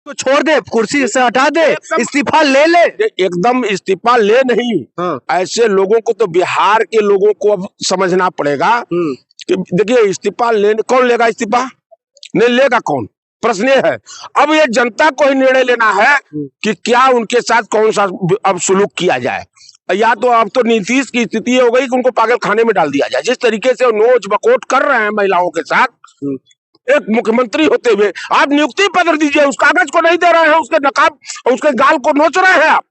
तो छोड़ दे, कुर्सी से हटा दे, इस्तीफा ले ले। एकदम इस्तीफा ले नहीं। हाँ। ऐसे लोगों को तो बिहार के लोगों को अब समझना पड़ेगा कि देखिए इस्तीफा लेने कौन लेगा, इस्तीफा नहीं लेगा कौन, प्रश्न ये है। अब ये जनता को ही निर्णय लेना है कि क्या उनके साथ कौन सा अब सुलूक किया जाए। या तो अब तो नीतीश की स्थिति हो गई कि उनको पागल खाने में डाल दिया जाए। जिस तरीके से नोच बकोट कर रहे हैं महिलाओं के साथ, एक मुख्यमंत्री होते हुए आप नियुक्ति पत्र दीजिए, उस कागज को नहीं दे रहे हैं, उसके नकाब उसके गाल को नोच रहे हैं आप।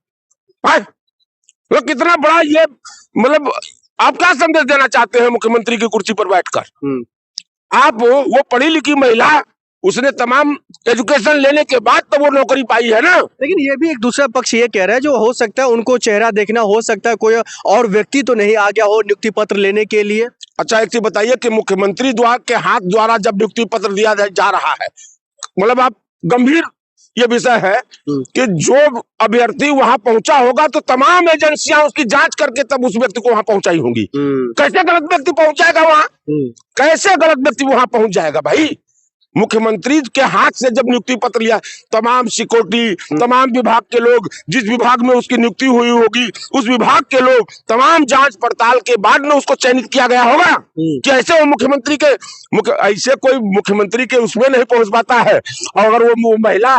तो कितना बड़ा ये मतलब आप क्या संदेश देना चाहते हैं मुख्यमंत्री की कुर्सी पर बैठकर। आप वो पढ़ी लिखी महिला, उसने तमाम एजुकेशन लेने के बाद तो वो नौकरी पाई है ना। लेकिन ये भी एक दूसरा पक्ष ये कह रहा है जो हो सकता है उनको चेहरा देखना, हो सकता है कोई और व्यक्ति तो नहीं आ गया हो नियुक्ति पत्र लेने के लिए। अच्छा एक चीज बताइए कि मुख्यमंत्री द्वारा के हाथ द्वारा जब नियुक्ति पत्र दिया जा रहा है, मतलब आप गंभीर ये विषय है कि जो अभ्यर्थी वहां पहुंचा होगा तो तमाम एजेंसियां उसकी जांच करके तब उस व्यक्ति को वहां पहुंचाई होंगी। कैसे गलत व्यक्ति पहुंच जाएगा वहां, कैसे गलत व्यक्ति वहां पहुंच जाएगा भाई। मुख्यमंत्री के हाथ से जब नियुक्ति पत्र लिया, तमाम सिक्योरिटी, तमाम विभाग के लोग, जिस विभाग में उसकी नियुक्ति हुई होगी उस विभाग के लोग, तमाम जांच पड़ताल के बाद में उसको चयनित किया गया होगा कि ऐसे वो मुख्यमंत्री के ऐसे कोई मुख्यमंत्री के उसमें नहीं पहुंच पाता है। और अगर वो महिला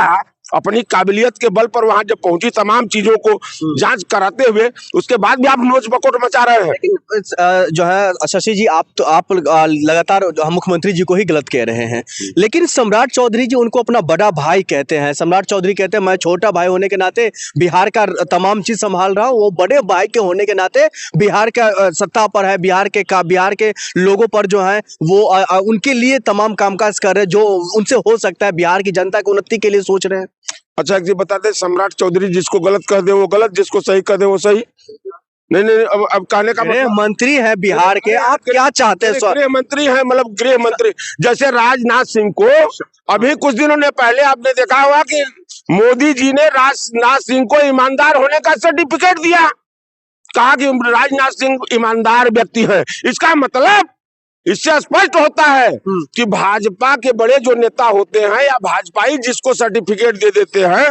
अपनी काबिलियत के बल पर वहां जब पहुंची, तमाम चीजों को जांच कराते हुए, उसके बाद भी आप नोच बकोट मचा रहे हैं। लेकिन जो है शशि जी, आप लगातार मुख्यमंत्री जी को ही गलत कह रहे हैं, लेकिन सम्राट चौधरी जी उनको अपना बड़ा भाई कहते हैं। सम्राट चौधरी कहते हैं मैं छोटा भाई होने के नाते बिहार का तमाम चीज संभाल रहा हूँ, वो बड़े भाई के होने के नाते बिहार का सत्ता पर है, बिहार के लोगों पर जो है वो उनके लिए तमाम कामकाज कर रहे हैं जो उनसे हो सकता है, बिहार की जनता की उन्नति के लिए सोच रहे हैं। अच्छा एक चीज बता दे, सम्राट चौधरी जिसको गलत कह दे वो गलत, जिसको सही कह दे वो सही। नहीं नहीं अब कहने का मतलब मंत्री है बिहार के, आप क्या चाहते हैं? गृह मंत्री है, मतलब गृह मंत्री जैसे राजनाथ सिंह को अभी कुछ दिनों ने पहले आपने देखा होगा कि मोदी जी ने राजनाथ सिंह को ईमानदार होने का सर्टिफिकेट दिया, कहा कि राजनाथ सिंह ईमानदार व्यक्ति है। इसका मतलब इससे स्पष्ट होता है कि भाजपा के बड़े जो नेता होते हैं या भाजपाई जिसको सर्टिफिकेट दे देते हैं,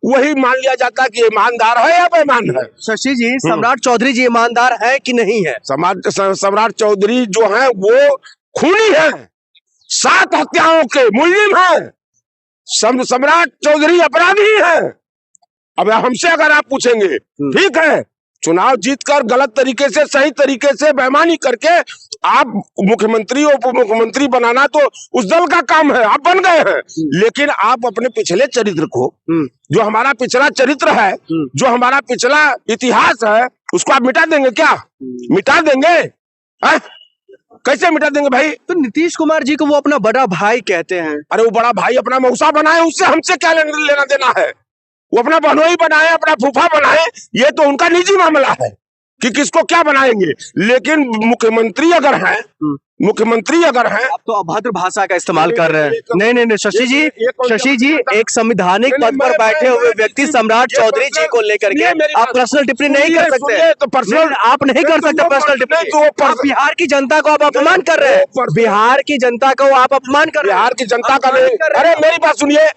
वही मान लिया जाता है कि ईमानदार है या बेईमान है। शशि जी, सम्राट चौधरी जी ईमानदार है कि नहीं है? सम्राट चौधरी जो है वो खूनी है, 7 हत्याओं के मुलजिम है। सम्राट चौधरी अपराधी है। अब हमसे अगर आप पूछेंगे, ठीक है, चुनाव जीतकर गलत तरीके से सही तरीके से बेईमानी करके आप मुख्यमंत्री उप मुख्यमंत्री बनाना तो उस दल का काम है, आप बन गए हैं। लेकिन आप अपने पिछले चरित्र को, जो हमारा पिछला चरित्र है, जो हमारा पिछला इतिहास है, उसको आप मिटा देंगे क्या? मिटा देंगे? कैसे मिटा देंगे भाई? तो नीतीश कुमार जी को वो अपना बड़ा भाई कहते हैं। अरे वो बड़ा भाई अपना मौसा बनाए, उससे हमसे क्या लेना देना है? वो अपना बहनोई बनाए, अपना फूफा बनाए, ये तो उनका निजी मामला है कि किसको क्या बनाएंगे। लेकिन मुख्यमंत्री अगर है आप तो अभद्र भाषा का इस्तेमाल कर रहे हैं। नहीं शशि जी, एक संवैधानिक पद पर बैठे हुए व्यक्ति सम्राट चौधरी जी को लेकर के आप पर्सनल टिप्पणी नहीं कर सकते। तो पर्सनल आप नहीं कर सकते पर्सनल टिप्पणी। तो बिहार की जनता को आप अपमान कर रहे हैं, बिहार की जनता को आप अपमान कर रहे हैं। बिहार की जनता का नहीं, अरे मेरी बात सुनिए,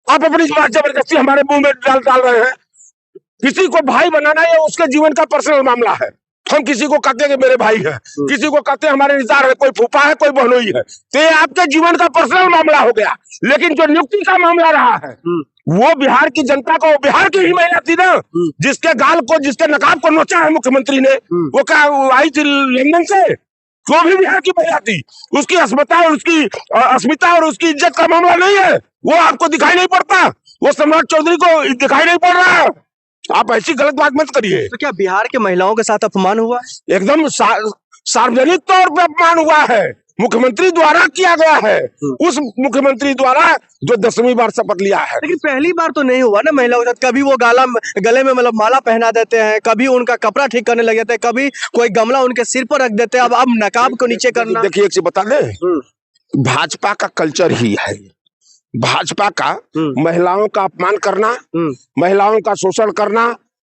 आप अपनी बात जबरदस्ती हमारे मुंह में डाल रहे हैं। किसी को भाई बनाना ये उसके जीवन का पर्सनल मामला है। हम किसी को कहते हैं कि मेरे भाई है, किसी को कहते हैं हमारे रिश्तेदार है, कोई फूफा है, कोई बहनोई है, तो ये आपके जीवन का पर्सनल मामला हो गया। लेकिन जो नियुक्ति का मामला रहा है वो बिहार की जनता को, बिहार की ही महिला थी ना जिसके गाल को, जिसके नकाब को नोचा है मुख्यमंत्री ने, वो क्या आई थी लंदन से, वो भी बिहार की महिला थी। उसकी अस्मिता और उसकी इज्जत का मामला नहीं है, वो आपको दिखाई नहीं पड़ता, वो सम्राट चौधरी को दिखाई नहीं पड़ रहा है। आप ऐसी गलत बात मत करिए। तो क्या बिहार के महिलाओं के साथ अपमान हुआ? एकदम सार्वजनिक तौर पर अपमान हुआ है, मुख्यमंत्री द्वारा किया गया है, उस मुख्यमंत्री द्वारा जो 10वीं बार शपथ लिया है। लेकिन पहली बार तो नहीं हुआ ना महिलाओं के साथ। कभी वो गले में मतलब माला पहना देते हैं, कभी उनका कपड़ा ठीक करने लग जाते हैं, कभी कोई गमला उनके सिर पर रख देते हैं। अब नकाब को नीचे करना। देखिए एक चीज बता दे, भाजपा का कल्चर ही है, भाजपा का महिलाओं का अपमान करना, महिलाओं का शोषण करना।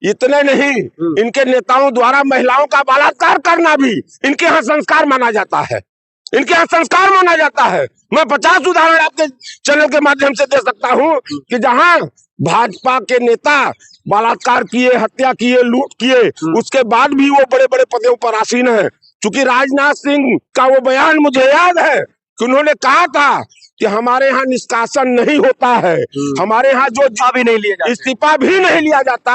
इतने नहीं, इनके नेताओं द्वारा महिलाओं का बलात्कार करना भी इनके यहाँ संस्कार माना जाता है, इनके यहाँ संस्कार माना जाता है। मैं 50 उदाहरण आपके चैनल के माध्यम से दे सकता हूं कि जहां भाजपा के नेता बलात्कार किए, हत्या किए, लूट किए, उसके बाद भी वो बड़े बड़े पदों पर आसीन है। चूंकि राजनाथ सिंह का वो बयान मुझे याद है कि उन्होंने कहा था कि हमारे यहाँ निष्कासन नहीं होता है, हमारे यहाँ जो इस्तीफा भी नहीं लिया जाता,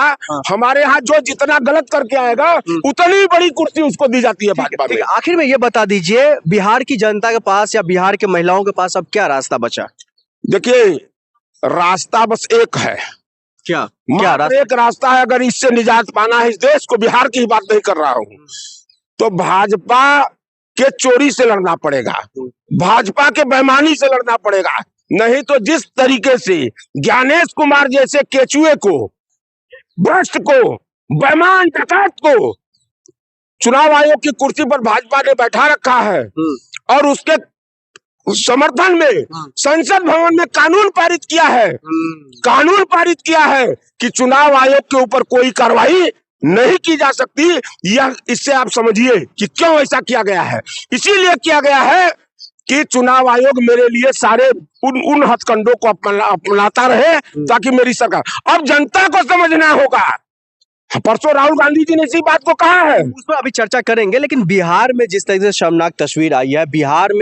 हमारे यहाँ जो जितना गलत करके आएगा उतनी बड़ी कुर्सी उसको दी जाती है भाजपा में। आखिर में ये बता दीजिए, बिहार की जनता के पास या बिहार के महिलाओं के पास अब क्या रास्ता बचा? देखिए, रास्ता बस एक है। क्या रास्ता? एक रास्ता है, अगर इससे निजात पाना है इस देश को, बिहार की बात नहीं कर रहा हूँ, तो भाजपा के चोरी से लड़ना पड़ेगा, भाजपा के बेईमानी से लड़ना पड़ेगा। नहीं तो जिस तरीके से ज्ञानेश कुमार जैसे केचुए को, भ्रष्ट को, बेईमान डकैत को चुनाव आयोग की कुर्सी पर भाजपा ने बैठा रखा है और उसके समर्थन में संसद भवन में कानून पारित किया है, कानून पारित किया है कि चुनाव आयोग के ऊपर कोई कार्रवाई नहीं की जा सकती। यह इससे आप समझिए कि क्यों ऐसा किया गया है। इसीलिए किया गया है कि चुनाव आयोग मेरे लिए सारे उन हथकंडों को अपनाता रहे ताकि मेरी सरकार, अब जनता को समझना होगा। परसों राहुल गांधी जी ने इसी बात को कहा है, उस पर अभी चर्चा करेंगे। लेकिन बिहार में जिस तरह से शर्मनाक तस्वीर आई है, बिहार में